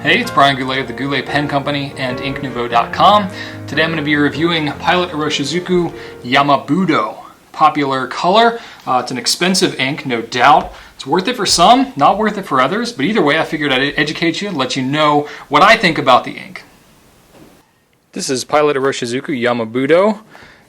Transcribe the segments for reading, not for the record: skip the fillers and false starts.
Hey, it's Brian Goulet of the Goulet Pen Company and InkNouveau.com. Today I'm going to be reviewing Pilot Iroshizuku Yama-Budo. Popular color. It's an expensive ink, no doubt. It's worth it for some, not worth it for others, but either way I figured I'd educate you and let you know what I think about the ink. This is Pilot Iroshizuku Yama-Budo.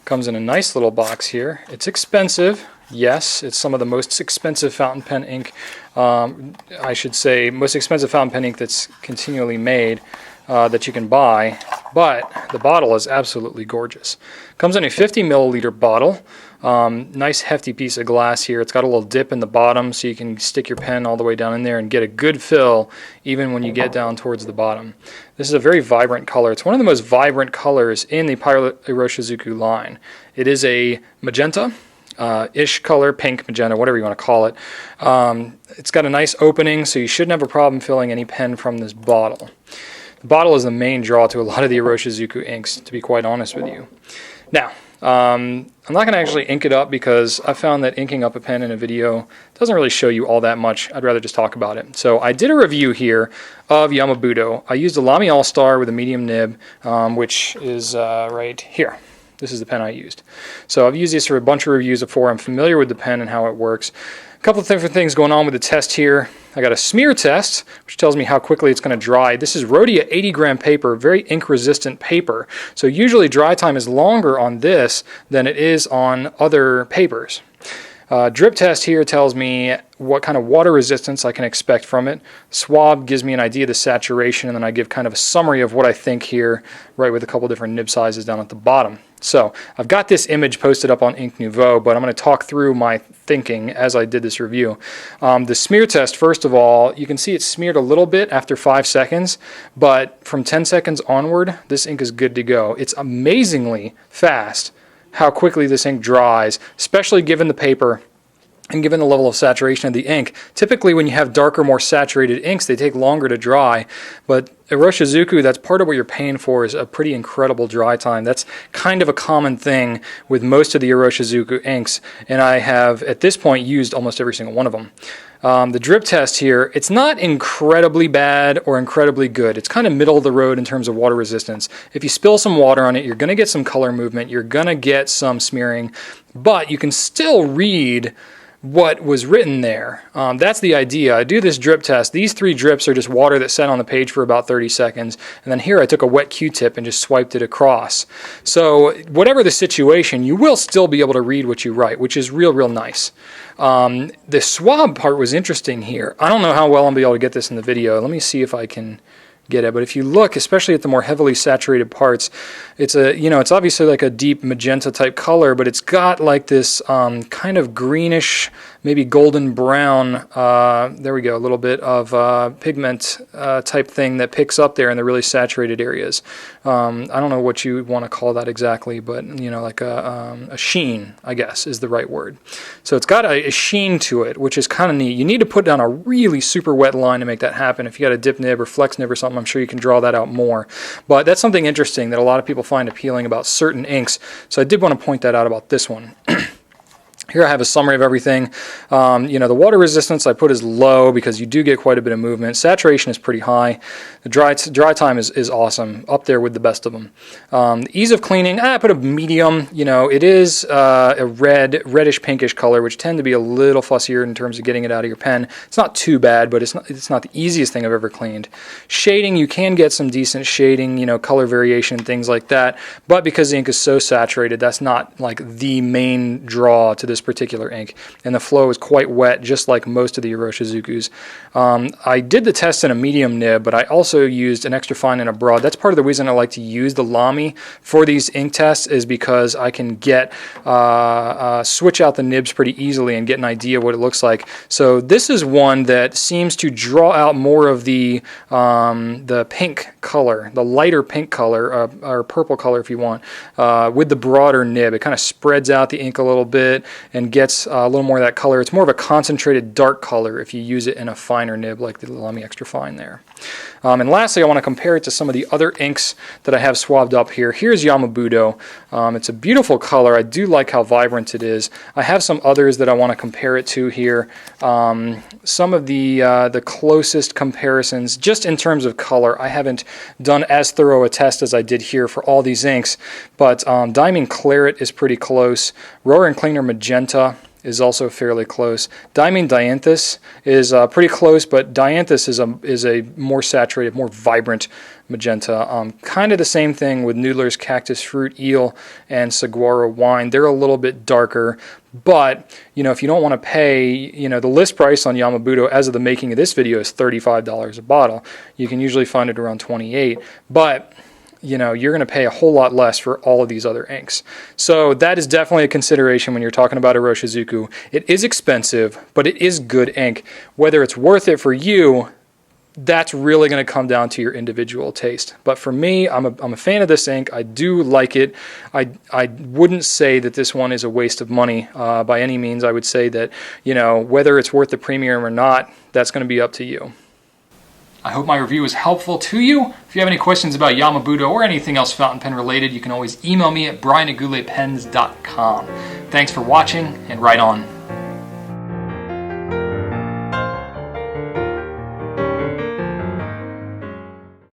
Comes in a nice little box here. It's expensive. Yes, it's some of the most expensive fountain pen ink, I should say, most expensive fountain pen ink that's continually made that you can buy, but the bottle is absolutely gorgeous. Comes in a 50 milliliter bottle. Nice hefty piece of glass here. It's got a little dip in the bottom so you can stick your pen all the way down in there and get a good fill even when you get down towards the bottom. This is a very vibrant color. It's one of the most vibrant colors in the Pilot Iroshizuku line. It is a magenta. Ish color, pink, magenta, whatever you want to call it. It's got a nice opening, so you shouldn't have a problem filling any pen from this bottle. The bottle is the main draw to a lot of the Iroshizuku inks, to be quite honest with you. Now, I'm not going to actually ink it up because I found that inking up a pen in a video doesn't really show you all that much. I'd rather just talk about it. So I did a review here of Yama-Budo. I used a Lamy All-Star with a medium nib, which is right here. This is the pen I used. So I've used this for a bunch of reviews before. I'm familiar with the pen and how it works. A couple of different things going on with the test here. I got a smear test, which tells me how quickly it's going to dry. This is Rhodia 80 gram paper, very ink resistant paper. So usually dry time is longer on this than it is on other papers. Drip test here tells me what kind of water resistance I can expect from it. Swab gives me an idea of the saturation, and then I give kind of a summary of what I think here, right, with a couple different nib sizes down at the bottom. So I've got this image posted up on Ink Nouveau, but I'm going to talk through my thinking as I did this review. The smear test, first of all, you can see it's smeared a little bit after 5 seconds, but from 10 seconds onward, this ink is good to go. It's amazingly fast how quickly this ink dries, especially given the paper and given the level of saturation of the ink. Typically when you have darker, more saturated inks, they take longer to dry, but Iroshizuku, that's part of what you're paying for, is a pretty incredible dry time. That's kind of a common thing with most of the Iroshizuku inks, and I have at this point used almost every single one of them. The drip test here, it's not incredibly bad or incredibly good. It's kind of middle of the road in terms of water resistance. If you spill some water on it, you're going to get some color movement, you're going to get some smearing, but you can still read what was written there. That's the idea. I do this drip test. These 3 drips are just water that sat on the page for about 30 seconds. And then here I took a wet Q-tip and just swiped it across. So whatever the situation, you will still be able to read what you write, which is real nice. The swab part was interesting here. I don't know how well I'll be able to get this in the video. Let me see if I can get it, but if you look, especially at the more heavily saturated parts, it's a, it's obviously like a deep magenta type color, but it's got like this kind of greenish, maybe golden brown, there we go, a little bit of pigment type thing that picks up there in the really saturated areas. I don't know what you want to call that exactly, but like a sheen, I guess is the right word. So it's got a sheen to it, which is kind of neat. You need to put down a really super wet line to make that happen. If you got a dip nib or flex nib or something, I'm sure you can draw that out more. But that's something interesting that a lot of people find appealing about certain inks. So I did want to point that out about this one. Here I have a summary of everything. The water resistance I put as low because you do get quite a bit of movement. Saturation is pretty high. The dry time is awesome, up there with the best of them. Ease of cleaning, I put a medium. It is a reddish pinkish color, which tend to be a little fussier in terms of getting it out of your pen. It's not too bad, but it's not the easiest thing I've ever cleaned. Shading, you can get some decent shading, color variation, things like that. But because the ink is so saturated, that's not like the main draw to this particular ink, and the flow is quite wet, just like most of the Iroshizukus. I did the test in a medium nib, but I also used an extra fine and a broad. That's part of the reason I like to use the Lamy for these ink tests, is because I can get switch out the nibs pretty easily and get an idea of what it looks like. So this is one that seems to draw out more of the pink color, the lighter pink color, or purple color if you want, with the broader nib. It kind of spreads out the ink a little bit. and gets a little more of that color. It's more of a concentrated dark color if you use it in a finer nib like the Lamy Extra Fine there. And lastly, I want to compare it to some of the other inks that I have swabbed up here. Here's Yama-Budo. It's a beautiful color. I do like how vibrant it is. I have some others that I want to compare it to here. Some of the closest comparisons, just in terms of color, I haven't done as thorough a test as I did here for all these inks, but Diamond Claret is pretty close. Roaring Cleaner Magenta is also fairly close. Diamond Dianthus is pretty close, but Dianthus is a more saturated, more vibrant magenta. Kind of the same thing with Noodler's Cactus Fruit Eel and Saguaro Wine. They're a little bit darker, but if you don't want to pay, the list price on Yama-Budo as of the making of this video is $35 a bottle. You can usually find it around $28, but you're going to pay a whole lot less for all of these other inks. So that is definitely a consideration when you're talking about Iroshizuku. It is expensive, but it is good ink. Whether it's worth it for you, that's really going to come down to your individual taste. But for me, I'm a fan of this ink. I do like it. I wouldn't say that this one is a waste of money by any means. I would say that, whether it's worth the premium or not, that's going to be up to you. I hope my review was helpful to you. If you have any questions about Yama-Budo or anything else fountain pen related, you can always email me at brian@gouletpens.com. Thanks for watching, and write on.